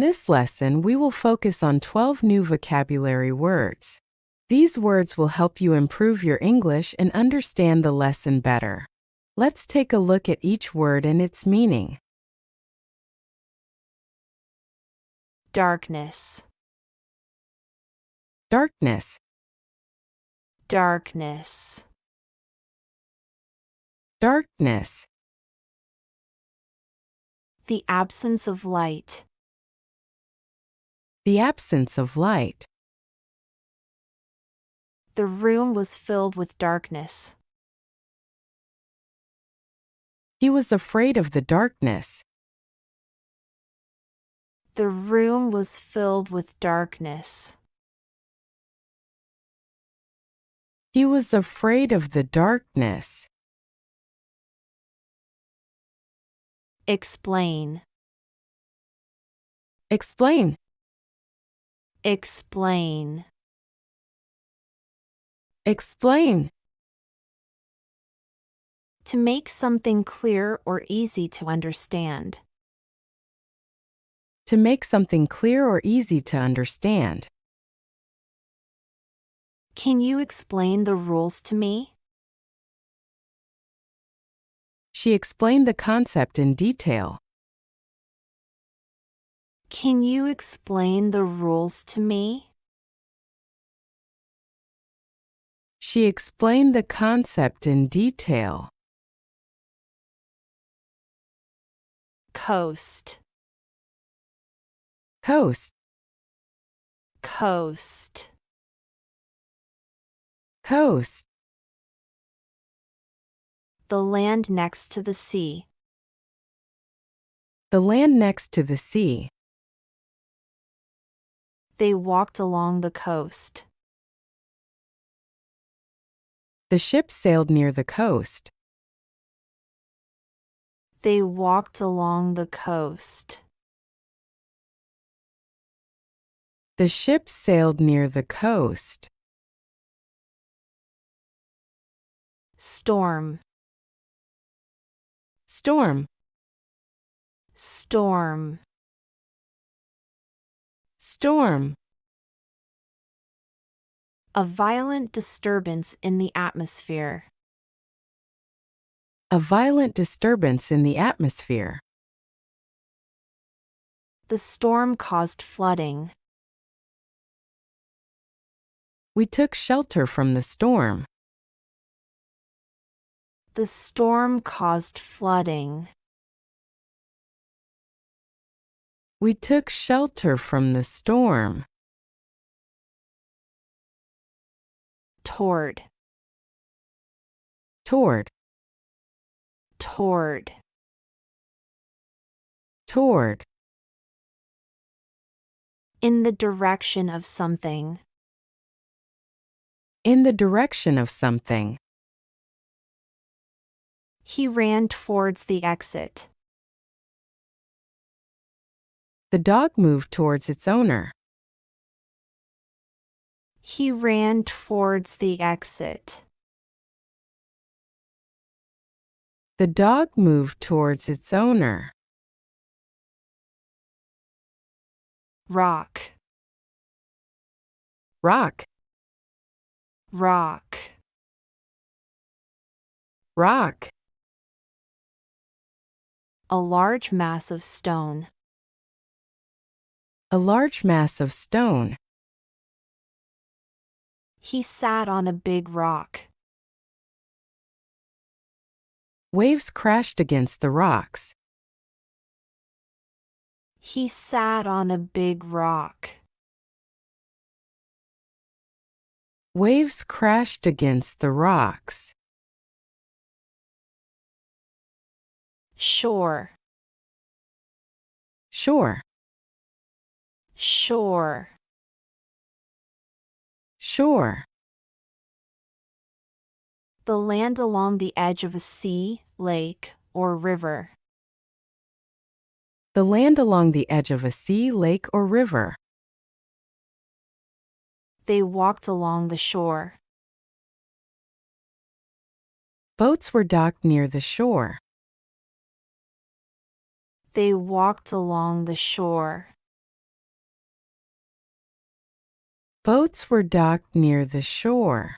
this lesson, we will focus on 12 new vocabulary words. These words will help you improve your English and understand the lesson better. Let's take a look at each word and its meaning. Darkness. Darkness. Darkness. Darkness. The absence of light. The absence of light. The room was filled with darkness. He was afraid of the darkness. The room was filled with darkness. He was afraid of the darkness. Explain. Explain. Explain. Explain. To make something clear or easy to understand. To make something clear or easy to understand. Can you explain the rules to me? She explained the concept in detail. Can you explain the rules to me? She explained the concept in detail. Coast. Coast. Coast. Coast. The land next to the sea. The land next to the sea. They walked along the coast. The ship sailed near the coast. They walked along the coast. The ship sailed near the coast. Storm. Storm. Storm. Storm. A violent disturbance in the atmosphere. A violent disturbance in the atmosphere. The storm caused flooding. We took shelter from the storm. The storm caused flooding. We took shelter from the storm. Toward. Toward. Toward. Toward. In the direction of something. In the direction of something. He ran towards the exit. The dog moved towards its owner. He ran towards the exit. The dog moved towards its owner. Rock. Rock. Rock. Rock. A large mass of stone. A large mass of stone. He sat on a big rock. Waves crashed against the rocks. He sat on a big rock. Waves crashed against the rocks. Shore. Shore. Shore. Shore. The land along the edge of a sea, lake, or river. The land along the edge of a sea, lake, or river. They walked along the shore. Boats were docked near the shore. They walked along the shore. Boats were docked near the shore.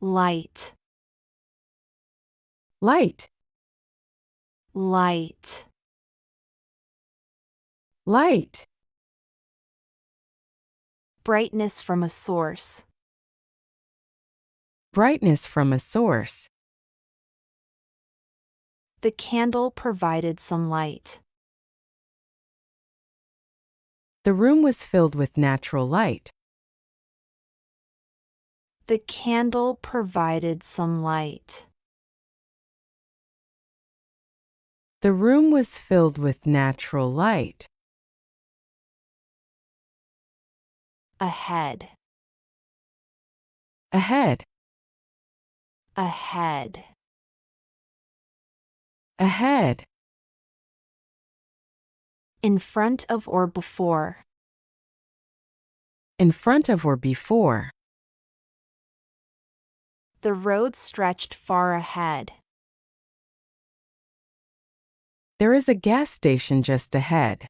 Light. Light. Light. Light. Brightness from a source. Brightness from a source. The candle provided some light. The room was filled with natural light. The candle provided some light. The room was filled with natural light. Ahead. Ahead. Ahead. Ahead. In front of or before. In front of or before. The road stretched far ahead. There is a gas station just ahead.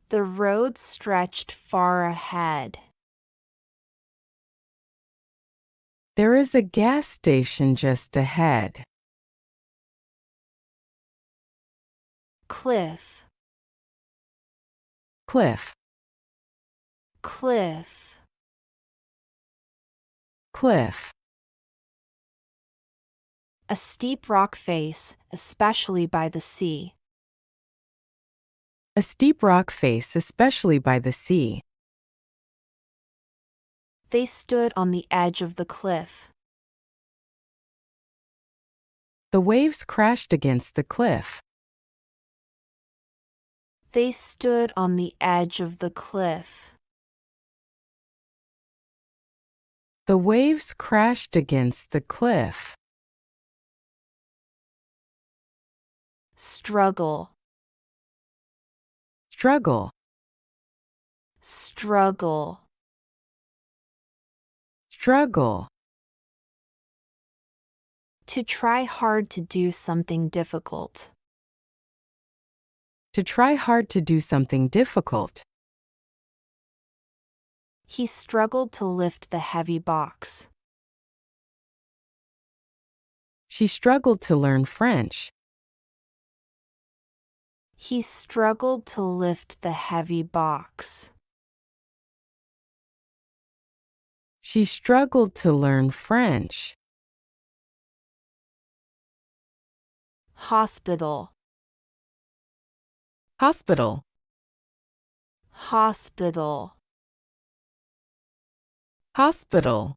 The road stretched far ahead. There is a gas station just ahead. Cliff. Cliff. Cliff. Cliff. A steep rock face, especially by the sea. A steep rock face, especially by the sea. They stood on the edge of the cliff. The waves crashed against the cliff. They stood on the edge of the cliff. The waves crashed against the cliff. Struggle. Struggle. Struggle. Struggle. To try hard to do something difficult. To try hard to do something difficult. He struggled to lift the heavy box. She struggled to learn French. He struggled to lift the heavy box. She struggled to learn French. Hospital. Hospital. Hospital. Hospital.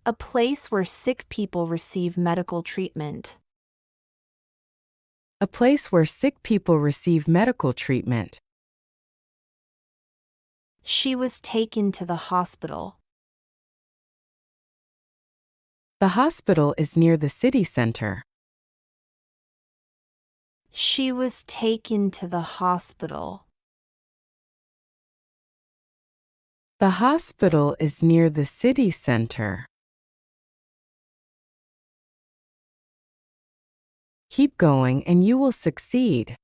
A place where sick people receive medical treatment. A place where sick people receive medical treatment. She was taken to the hospital. The hospital is near the city center. She was taken to the hospital. The hospital is near the city center. Keep going and you will succeed.